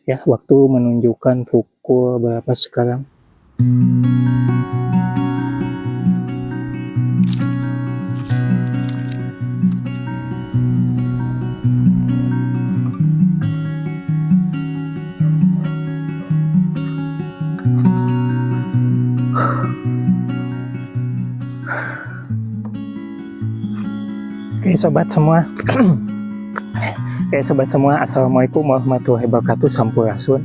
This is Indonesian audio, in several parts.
Ya, waktu menunjukkan pukul berapa sekarang? Oke sobat semua. Assalamualaikum warahmatullahi wabarakatuh. Sampurasun.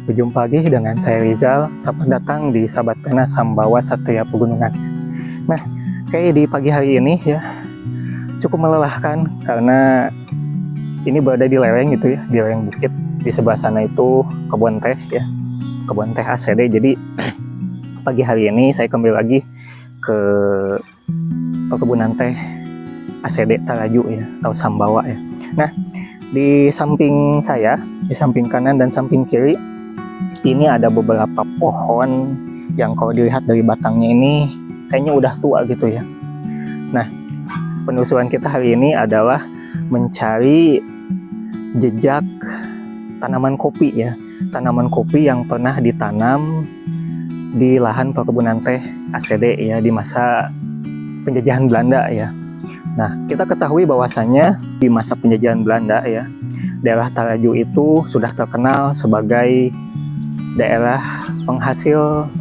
Berjumpa lagi dengan saya Rizal. Selamat datang di Sahabat Pena Sambawa Satria Pegunungan. Nah, kayak di pagi hari ini ya cukup melelahkan karena ini berada di lereng gitu ya, di lereng bukit. Di sebelah sana itu kebun teh ya, kebun teh ACD. Jadi pagi hari ini saya kembali lagi ke perkebunan teh ACD Taraju ya, atau Sambawa ya. Nah, di samping saya, di samping kanan dan samping kiri, ini ada beberapa pohon yang kalau dilihat dari batangnya ini kayaknya udah tua gitu ya. Nah, penelusuran kita hari ini adalah mencari jejak tanaman kopi ya, tanaman kopi yang pernah ditanam di lahan perkebunan teh ACD ya di masa penjajahan Belanda ya. Nah, kita ketahui bahwasannya di masa penjajahan Belanda ya, daerah Taraju itu sudah terkenal sebagai daerah penghasil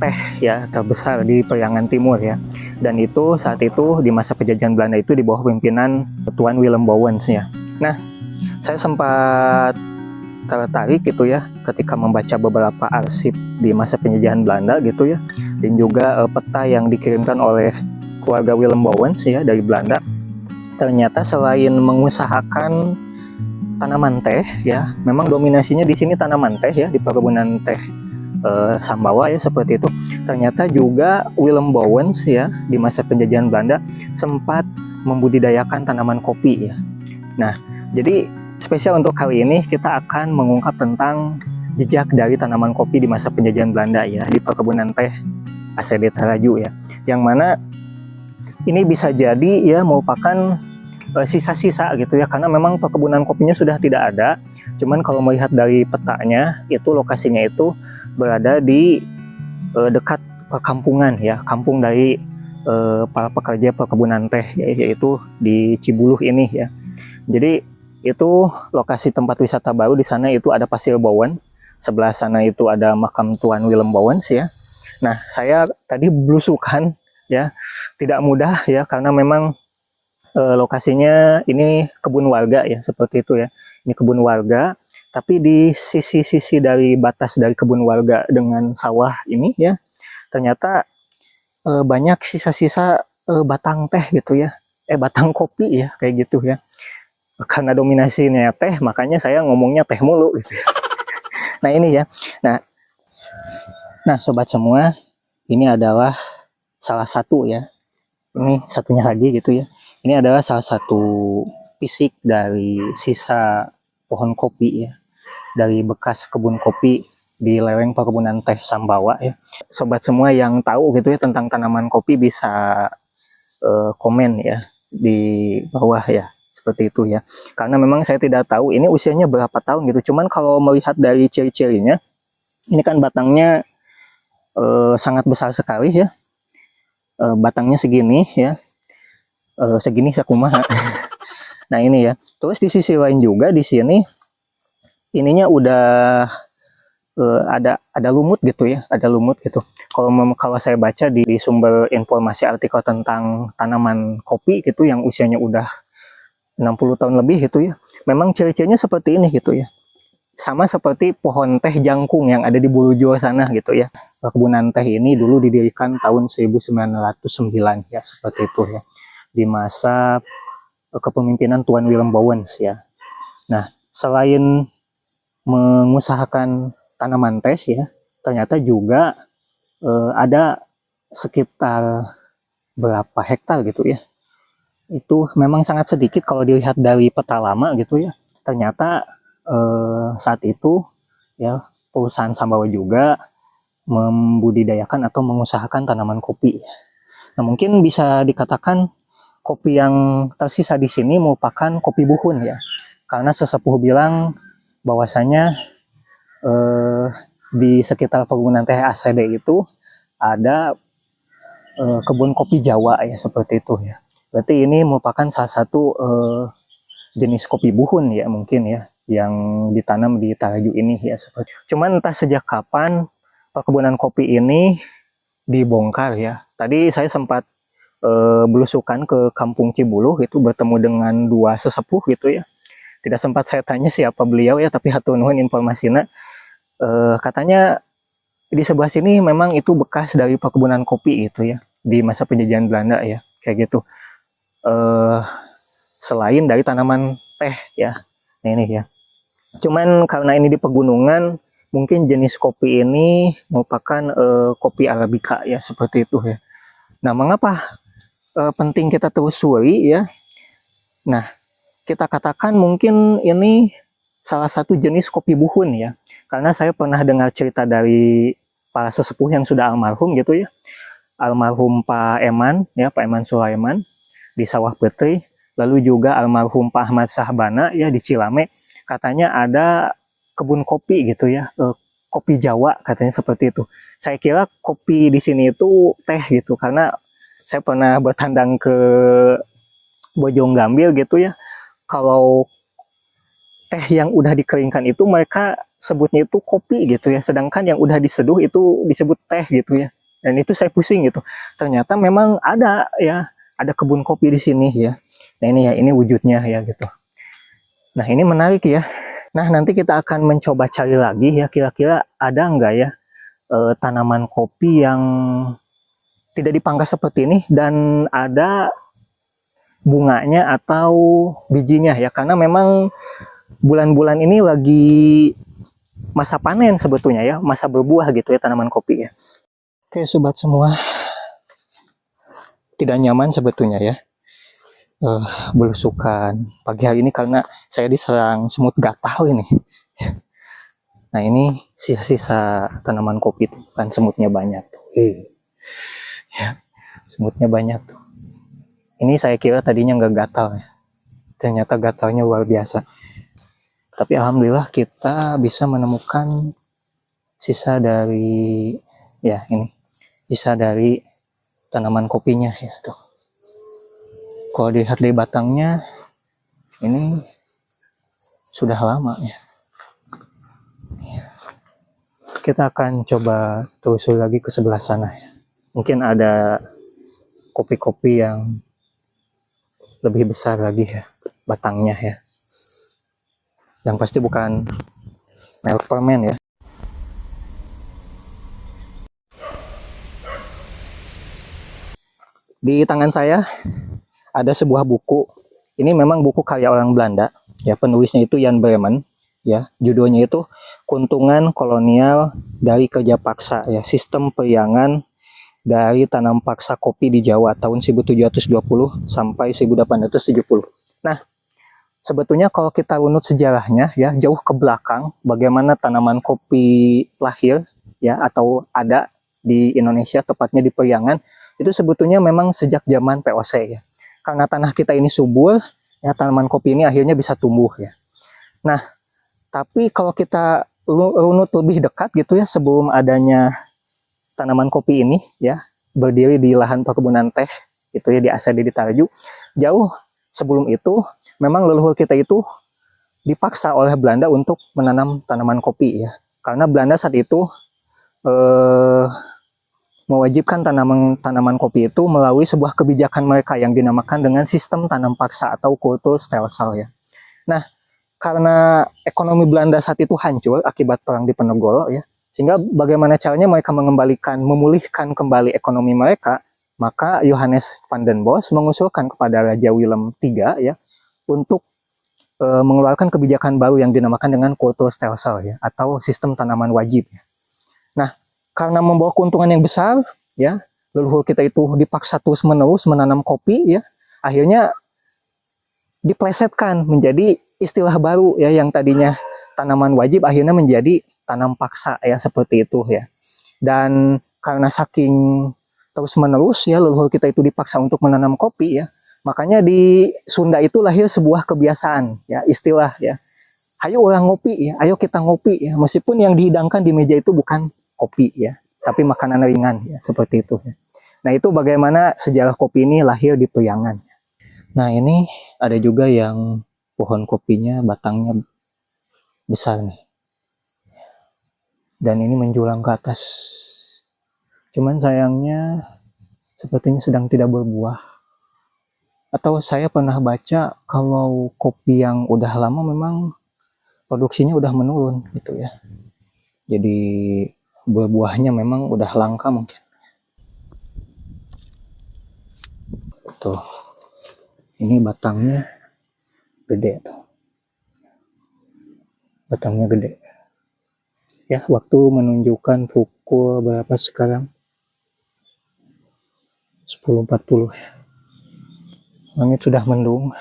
teh ya terbesar di Periangan Timur ya. Dan itu saat itu di masa penjajahan Belanda itu di bawah pimpinan Tuan Willem Bouwens ya. Nah, saya sempat tertarik gitu ya ketika membaca beberapa arsip di masa penjajahan Belanda gitu ya, dan juga peta yang dikirimkan oleh keluarga Willem Bouwens ya dari Belanda. Ternyata selain mengusahakan tanaman teh ya, memang dominasinya di sini tanaman teh ya di perkebunan teh Sambawa ya seperti itu. Ternyata juga Willem Bouwens ya di masa penjajahan Belanda sempat membudidayakan tanaman kopi ya. Nah, jadi spesial untuk kali ini kita akan mengungkap tentang jejak dari tanaman kopi di masa penjajahan Belanda ya di perkebunan teh ACD Taraju ya. Yang mana ini bisa jadi ya merupakan sisa-sisa gitu ya, karena memang perkebunan kopinya sudah tidak ada. Cuman kalau melihat dari petanya itu lokasinya itu berada di dekat perkampungan ya, kampung dari para pekerja perkebunan teh yaitu di Cibuluh ini ya. Jadi itu lokasi tempat wisata baru. Di sana itu ada Pasir Bowen, sebelah sana itu ada makam Tuan Willem Bouwens ya. Nah, saya tadi belusukan ya, tidak mudah ya karena memang lokasinya ini kebun warga ya seperti itu ya. Ini kebun warga, tapi di sisi-sisi dari batas dari kebun warga dengan sawah ini ya, ternyata banyak sisa-sisa batang teh gitu ya, batang kopi ya kayak gitu ya. Karena dominasinya teh, makanya saya ngomongnya teh mulu gitu ya. Nah ini ya, nah sobat semua, ini adalah salah satu ya, ini satunya lagi gitu ya. Ini adalah salah satu fisik dari sisa pohon kopi ya, dari bekas kebun kopi di lereng perkebunan teh Sambawa ya. Sobat semua yang tahu gitu ya tentang tanaman kopi bisa komen ya di bawah ya, seperti itu ya. Karena memang saya tidak tahu ini usianya berapa tahun gitu. Cuman kalau melihat dari ciri-cirinya, ini kan batangnya sangat besar sekali ya. Batangnya segini ya, segini sakumaha. Nah ini ya, terus di sisi lain juga di sini ininya udah ada lumut gitu ya, ada lumut gitu. Kalau saya baca di sumber informasi artikel tentang tanaman kopi gitu yang usianya udah 60 tahun lebih gitu ya, memang ciri-cirinya seperti ini gitu ya. Sama seperti pohon teh jangkung yang ada di Bulujo sana gitu ya. Perkebunan teh ini dulu didirikan tahun 1909 ya, seperti itu ya. Di masa kepemimpinan Tuan Willem Bouwens ya. Nah, selain mengusahakan tanaman teh ya, ternyata juga ada sekitar berapa hektar gitu ya. Itu memang sangat sedikit kalau dilihat dari peta lama gitu ya. Ternyata saat itu ya perusahaan Sambawa juga membudidayakan atau mengusahakan tanaman kopi. Nah, mungkin bisa dikatakan kopi yang tersisa di sini merupakan kopi buhun ya. Karena sesepuh bilang bahwasanya di sekitar perkebunan teh ACD itu ada kebun kopi Jawa ya, seperti itu ya. Berarti ini merupakan salah satu jenis kopi buhun ya, mungkin ya, yang ditanam di Taraju ini ya, seperti. Cuman entah sejak kapan perkebunan kopi ini dibongkar ya. Tadi saya sempat belusukan ke Kampung Cibuluh, itu bertemu dengan dua sesepuh gitu ya. Tidak sempat saya tanya siapa beliau ya, tapi hatur nuhun informasinya. Katanya di sebelah sini memang itu bekas dari perkebunan kopi gitu ya, di masa penjajahan Belanda ya, kayak gitu. Selain dari tanaman teh ya, nah ini ya. Cuman karena ini di pegunungan, mungkin jenis kopi ini merupakan kopi Arabica ya, seperti itu ya. Nah, mengapa penting kita telusuri ya? Nah, kita katakan mungkin ini salah satu jenis kopi buhun ya, karena saya pernah dengar cerita dari para sesepuh yang sudah almarhum gitu ya, almarhum Pak Eman ya, Pak Eman Sulaiman di Sawah Petri, lalu juga almarhum Pak Ahmad Sahbana ya di Cilame, katanya ada kebun kopi gitu ya, kopi Jawa katanya, seperti itu. Saya kira kopi di sini itu teh gitu, karena saya pernah bertandang ke Bojonggambir gitu ya, kalau teh yang udah dikeringkan itu mereka sebutnya itu kopi gitu ya, sedangkan yang udah diseduh itu disebut teh gitu ya. Dan itu saya pusing gitu, ternyata memang ada ya, ada kebun kopi di sini ya. Nah ini ya, ini wujudnya ya gitu. Nah ini menarik ya. Nah nanti kita akan mencoba cari lagi ya, kira-kira ada nggak ya tanaman kopi yang tidak dipangkas seperti ini dan ada bunganya atau bijinya ya, karena memang bulan-bulan ini lagi masa panen sebetulnya ya, masa berbuah gitu ya tanaman kopi ya. Oke sobat semua, tidak nyaman sebetulnya ya belusukan pagi hari ini karena saya diserang semut gatal ini. Nah ini sisa-sisa tanaman kopi tuh, kan semutnya banyak tuh. Ya, semutnya banyak tuh. Ini saya kira tadinya nggak gatal ya, ternyata gatalnya luar biasa. Tapi alhamdulillah kita bisa menemukan sisa dari ya ini, sisa dari tanaman kopinya ya tuh. Kalau dilihat dari batangnya ini sudah lama ya. Kita akan coba telusuri lagi ke sebelah sana ya. Mungkin ada kopi-kopi yang lebih besar lagi ya batangnya ya. Yang pasti bukan milk permen ya. Di tangan saya ada sebuah buku. Ini memang buku karya orang Belanda ya, penulisnya itu Jan Bremen ya. Judulnya itu Keuntungan Kolonial dari Kerja Paksa ya, Sistem Periangan dari Tanam Paksa Kopi di Jawa tahun 1720 sampai 1870. Nah, sebetulnya kalau kita runut sejarahnya ya, jauh ke belakang bagaimana tanaman kopi lahir ya atau ada di Indonesia, tepatnya di Periangan, itu sebetulnya memang sejak zaman VOC ya. Karena tanah kita ini subur ya, tanaman kopi ini akhirnya bisa tumbuh ya. Nah, tapi kalau kita runut lebih dekat gitu ya, sebelum adanya tanaman kopi ini ya, berdiri di lahan perkebunan teh itu ya di ACD di Taraju, jauh sebelum itu memang leluhur kita itu dipaksa oleh Belanda untuk menanam tanaman kopi ya, karena Belanda saat itu mewajibkan tanaman kopi itu melalui sebuah kebijakan mereka yang dinamakan dengan sistem tanam paksa atau Kulturstelsel ya. Nah, karena ekonomi Belanda saat itu hancur akibat perang di Penegoro ya, sehingga bagaimana caranya mereka memulihkan kembali ekonomi mereka, maka Johannes van den Bos mengusulkan kepada Raja Willem III ya untuk mengeluarkan kebijakan baru yang dinamakan dengan Kulturstelsel ya, atau sistem tanaman wajib ya. Nah, karena membawa keuntungan yang besar ya, leluhur kita itu dipaksa terus-menerus menanam kopi ya, akhirnya diplesetkan menjadi istilah baru ya, yang tadinya tanaman wajib akhirnya menjadi tanam paksa ya, seperti itu ya. Dan karena saking terus-menerus ya leluhur kita itu dipaksa untuk menanam kopi ya, makanya di Sunda itu lahir sebuah kebiasaan ya, istilah ya, Ayo orang ngopi ya, ayo kita ngopi ya. Meskipun yang dihidangkan di meja itu bukan kopi ya, tapi makanan ringan ya, seperti itu ya. Nah itu bagaimana sejarah kopi ini lahir di Priangan. Nah ini ada juga yang pohon kopinya batangnya besar nih. Dan ini menjulang ke atas. Cuman sayangnya sepertinya sedang tidak berbuah. Atau saya pernah baca kalau kopi yang udah lama memang produksinya udah menurun gitu ya. Jadi buah-buahnya memang udah langka mungkin. Tuh. Ini batangnya gede tuh. Batangnya gede. Ya, waktu menunjukkan pukul berapa sekarang? 10.40. Langit sudah mendung.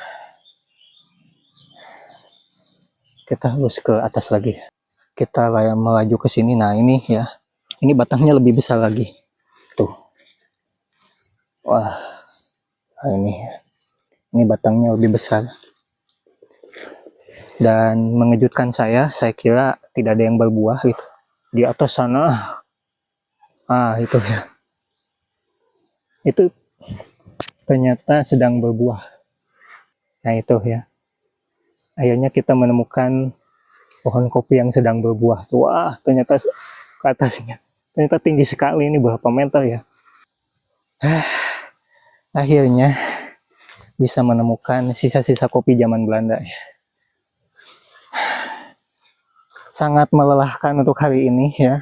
Kita harus ke atas lagi. Kita melaju ke sini. Nah ini ya, ini batangnya lebih besar lagi. Tuh. Wah, nah ini batangnya lebih besar. Dan mengejutkan saya kira tidak ada yang berbuah gitu. Di atas sana, itu ya. Itu ternyata sedang berbuah. Nah itu ya. Akhirnya kita menemukan pohon kopi yang sedang berbuah. Wah, ternyata ke atasnya. Ternyata tinggi sekali, ini berapa meter ya. Akhirnya bisa menemukan sisa-sisa kopi zaman Belanda. Sangat melelahkan untuk hari ini ya.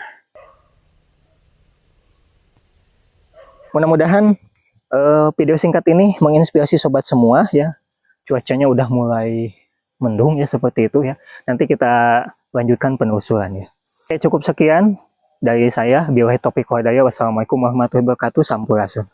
Mudah-mudahan video singkat ini menginspirasi sobat semua ya. Cuacanya udah mulai mendung ya seperti itu ya. Nanti kita lanjutkan penelusuran ya. Oke, cukup sekian dari saya, Bill Topik Wadaya. Wassalamualaikum warahmatullahi wabarakatuh. Sampurasun.